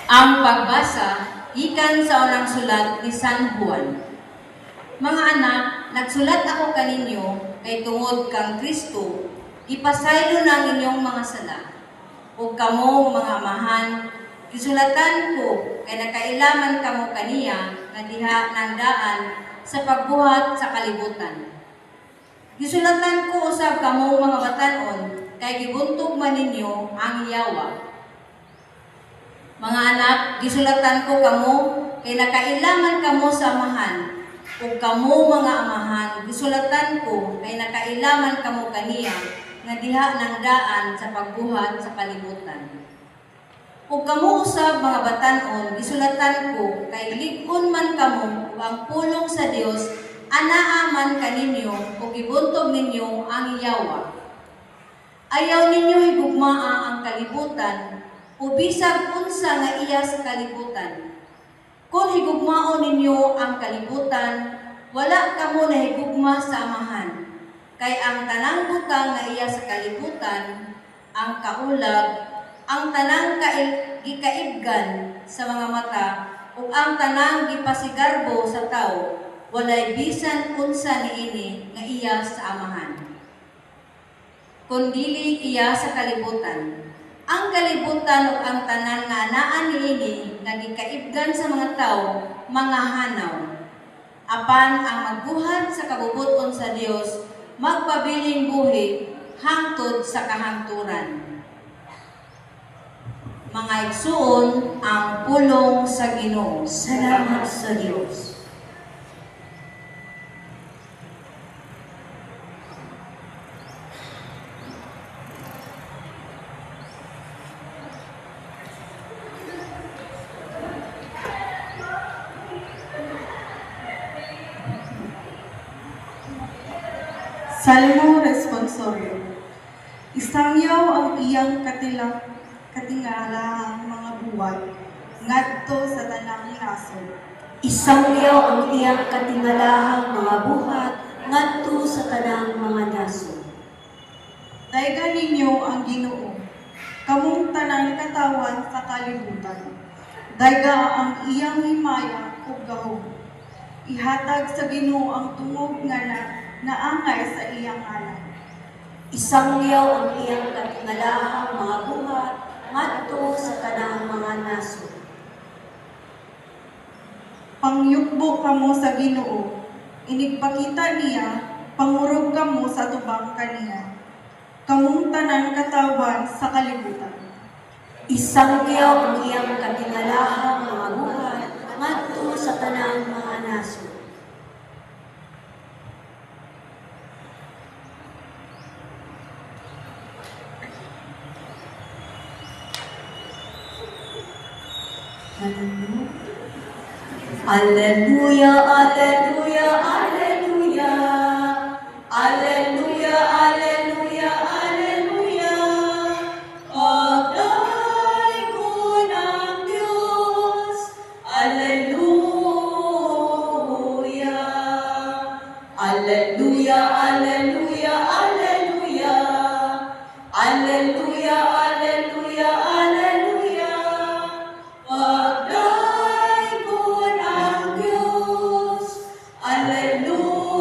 Ang pagbasa gikan sa unang sulat ni San Juan. Mga anak, nagsulat ako kaninyo kay tungod kang Kristo, ipasaylo ng inyong mga sala. O kamo mga amahan, gisulatan ko kay nakailaman kamo kaniya nga diha ng daan sa pagbuhat sa kalibutan. Gisulatan ko usab kamo mga batan-on kay gibuntog man ninyo ang yawa. Mga anak, gisulatan ko kamo kay nakailaman kamo sa amahan. Ug kamo mga amahan, gisulatan ko kay nakailaman kamo kaniya nga diha ng daan sa pagbuhat sa kalibutan. Ug kamo usab mga batan-on, gisulatan ko kay lig-on man kamo ug ang pulong sa Dios anaa man kaninyo ug gibuntog ninyo ang yawa. Ayaw ninyo higugmaa ang kalibutan o bisag unsa nga iya sa kalibutan. Kung higugmao ninyo ang kalibutan, wala kamo nahigugma sa amahan. Kay ang tanang butang nga iya sa kalibutan, ang kaulag, ang tanang gikaibgan sa mga mata, ug ang tanang gipasigarbo sa tao, walay bisan unsa niini nga iya sa amahan. Kundili iya sa kalibutan. Ang kalibutan ug ang tanan nga anaan niini nga gikaibgan sa mga tawo, mga hanaw. Apan ang magbuhat sa kabubuton sa Dios, magpabiling buhi hangtod sa kahangturan. Mga igsuon, ang pulong sa Ginoo. Salamat sa Diyos. Salmo Responsorio. Isangyaw ang iyang katingalahang mga buwat ngadto sa tanang nasod. Isangyaw ang iyang katingalahang mga buhat ngadto sa tanang mga nasod. Daygan ninyo ang Ginoo, kamong tanang katawan sa kalibutan. Dayga ang iyang himaya ug gahom. Ihatag sa Ginoo ang tungog nga naangay sa iyang ngalan. Isangyaw ang iyang katingalahang mga buhat ngadto sa tanang mga nasod. Pangyukbo kamo sa Ginoo, inigpakita niya, pangurog kamo sa tubang kaniya. Kamong tanan katawan sa kalibutan. Isangyaw ang iyang katingalahang mga buhat ngadto sa tanang mga nasod. Alleluia, alleluia, alleluia. Alleluia, alleluia, alleluia. Pagday ko ng Diyos. Alleluia. Alleluia, alleluia, alleluia. Alleluia, alleluia, alleluia. Pagday ko ng Diyos. Alleluia.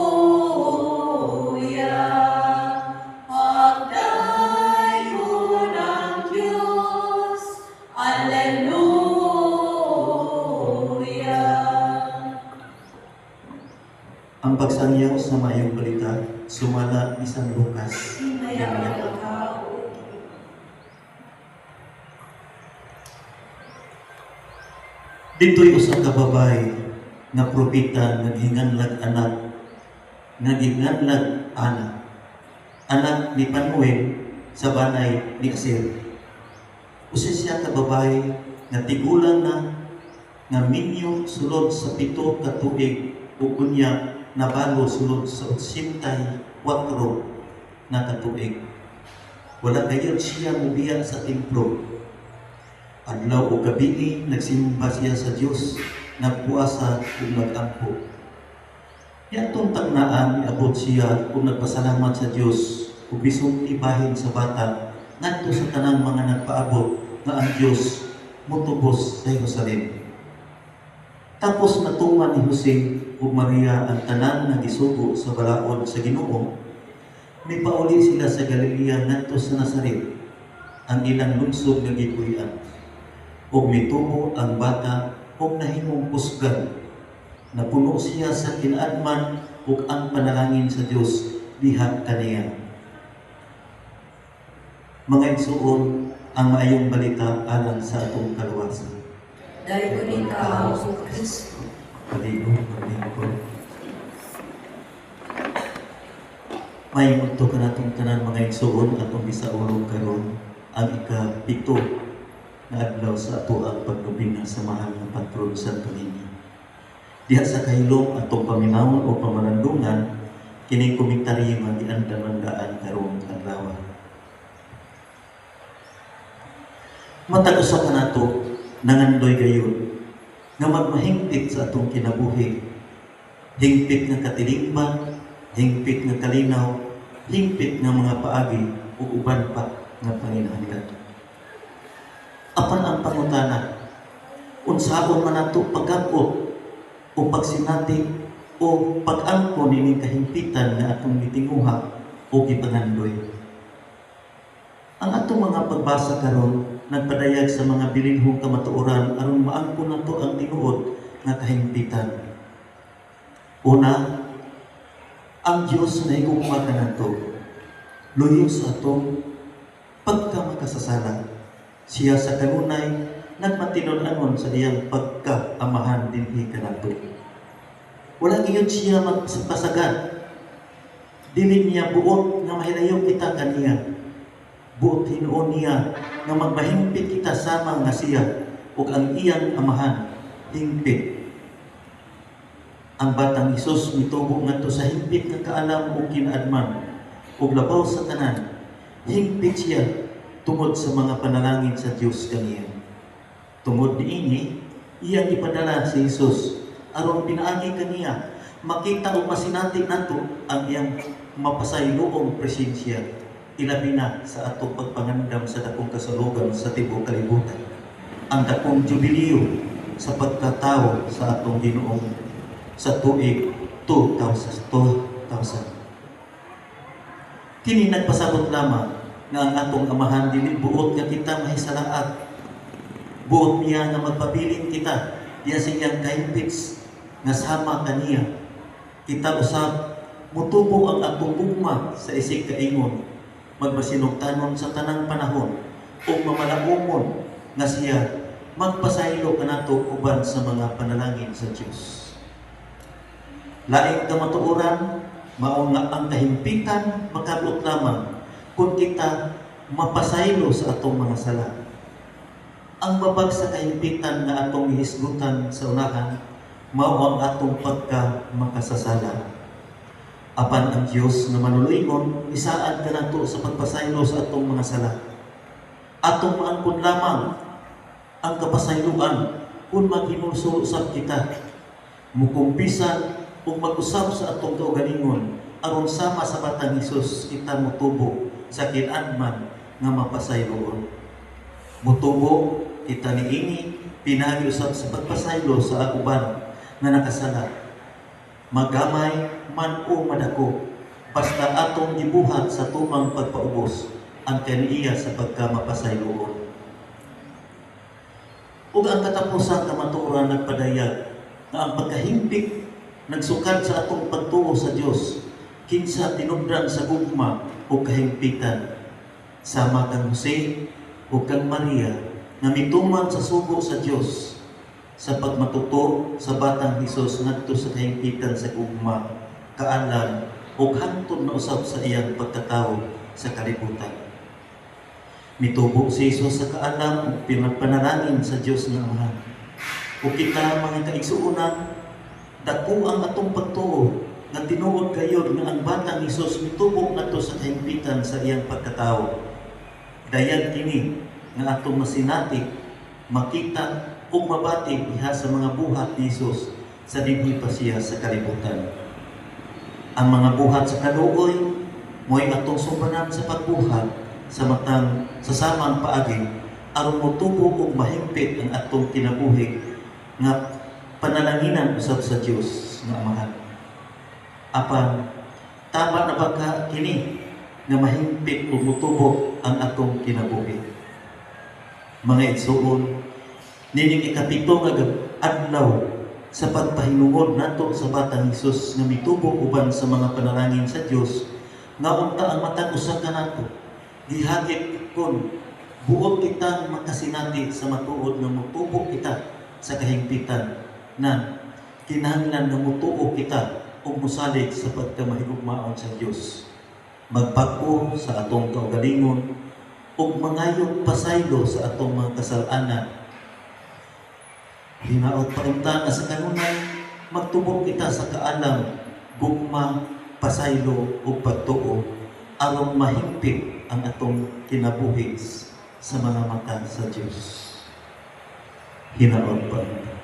Pagday ko ng Diyos. Alleluia. Ang pagsangyaw sa mayong balita, sumala ni San Lucas. Dito'y usa ka babay nga propeta naghinganlag anak, naghinganlag anak, anak ni Panuel sa banay ni Aser. Usa siya ka babay nga tigulang na nga minyo sulod sa 7 ka tuig ug unya nabalo sulod sa 84 na katuig. Wala gayud siya mubiya sa templo. Adlaw o gabi nagsimba siya sa Dios, nagpuasa ug nagampo. Yatong tagnaan niabot siya ug nagpasalamat sa Dios ug bisong tibahin sa bata ngadto sa tanang mga nagpaabot nga ang Dios motubos sa Jerusalem. Tapos natuman ni Jose ug Maria ang tanan nga gisugo sa balaod sa Ginoo. Mipauli sila sa Galilea ngadto sa Nazaret, ang ilang lungsod nga gipuy-an. Ug mitubo ang bata ug nahimong kusgan. Napuno siya sa kinaadman ug ang panalangin sa Dios diha kaniya. Mga igsuon, ang maayong balita alang sa atong kaluwasan. Dahil ko ni Tao sa Kristo. Paligo, paligo. May munto ka natong tanan mga igsuon atong gisaulog karon ang ika-7 na adlaw sa ato ang pagnubina sa mahal na patron Santo Niño. Diha sa kahilom atong paminawon o pamalandungan kining komentaryo nga giandamandaan karong adlaw. Matag usa ka nato nangandoy gayon nga magmahingpit sa atong kinabuhi. Hingpit nga katilingban, hingpit nga kalinaw, hingpit nga mga paagi ug uban pa nga panginahanglan. Apan ang pangutana, unsaon man nato pagkabot o pagsinati o pag-angkon ining kahimpitan nga atong gitinguha o gipangandoy. Ang atong mga pagbasa karon nagpadayag sa mga bilinhong kamatuoran aron maangkon nato ang tinuod nga kahimpitan. Una, ang Dios na higugma kanato luyo sa atong pagkamakasasala. Siya sa kanunay nagmatinud-anon sa iyang pagkaamahan dinhi kanato. Wala gyud siya magpasagad. Dili niya buot nga mahilayo kita kaniya. Buot hinuon niya nga magmahimpit kita sama nga siya ug ang iyang amahan hingpit. Ang batang Hesus mitubo ngadto sa hingpit nga kaalam ug kinaadman ug labaw sa tanan. Hingpit siya tungod sa mga panalangin sa Dios kaniya. Tungod niini iyang ipadala si Hesus aron pinaagi kaniya makita ug masinati nato ang iyang mapasayloong presensya. Ilabi na sa atong pagpangandam sa dakong kasulugan sa tibuok kalibutan. Ang dakong jubileo sa pagkatao sa atong Ginoong sa tuig 2000. Kini nagpasabot lamang nga ang atong amahan dili buot nga kita mahisalaat. Buot niya nga magpabiling kita diya sa iyang kahimpits nga sama kaniya. Kita usab mutubo ang atong ugma sa isig kaingon magmasinugtanon sa tanang panahon o mamalaumon nga siya magpasaylo kanato uban sa mga panalangin sa Dios. Laing kamatuoran mao nga ang kahimpitan makabot lamang kung kita mapasaylo sa atong mga sala. Ang babag sa kahimpitan nga atong gihisgutan sa unahan mao ang atong pagka makasasala. Apan ang Dios nga manuluyon isaad kanato sa pagpasaylo sa atong mga sala. Atong maangkon lamang ang kapasayloan kung maghinulso usab kita. Mukumpisan ug mag-usab sa atong kaugalingon aron sama sa batang Hesus kita motubo sa kinaadman nga mapasayloon. Motubo kita niini pinagi usab sa pagpasaylo sa uban nga nakasala. Magamay man o madako, basta atong gibuhat sa tumang pagpaubos ang kaniya sa pagkamapasayloon. Ug ang katapusan kamatuoran nagpadayag na ang pagkahimpit nagsukad sa atong pagtuo sa Dios kinsa tinubdan sa gugma o kahimpitan. Sama kang Jose o kang Maria na mituman sa sugo sa Dios sa pagmatuto sa batang Hesus ngadto sa kahimpitan sa gugma, kaalam ug hangtod na usab sa iyang pagkatawo sa kalibutan. Mitubo si Hesus sa kaalam ug pinagpanalangin sa Dios nga Ama. Ug kita mga kaigsuonan, dako ang atong pagtuo nga tinuod gayud nga ang batang Hesus mitubo ngadto sa kahimpitan sa iyang pagkatawo. Dayan kini nga atong masinati, makita ug mabati diha sa mga buhat ni Hesus sa dinhi pa siya sa kalibutan. Ang mga buhat sa kaluoy mo'y atong sumbanan sa pagbuhat sa matang sasamang paagi aron motubo ug mahigpit ang atong kinabuhi nga panalanginan usab sa Dios nga Amahan. Apan tama na ba ka kini nga mahigpit ug motubo ang atong kinabuhi? Mga igsuon, nining ikapito nga adlaw sa pagpahinungod nato sa Batang Hesus nga mitubo uban sa mga panalangin sa Dios, nga unta ang matag usa ka nato gihagit kon buot kita makasinati sa matuod nga motubo kita sa kahigpitan na kinahanglan nga motuo kita ug mosalig sa pagkamahigugmaon sa Dios, magpag-o sa atong kaugalingon ug mangayod pasaylo sa atong mga kasalanan. Hinaot paunta nga sa kanunay magtubo kita sa kaalam, gugma, pasaylo ug pagtuo aron mahigpit ang atong kinabuhi sa mga mata sa Dios. Hinaot paunta.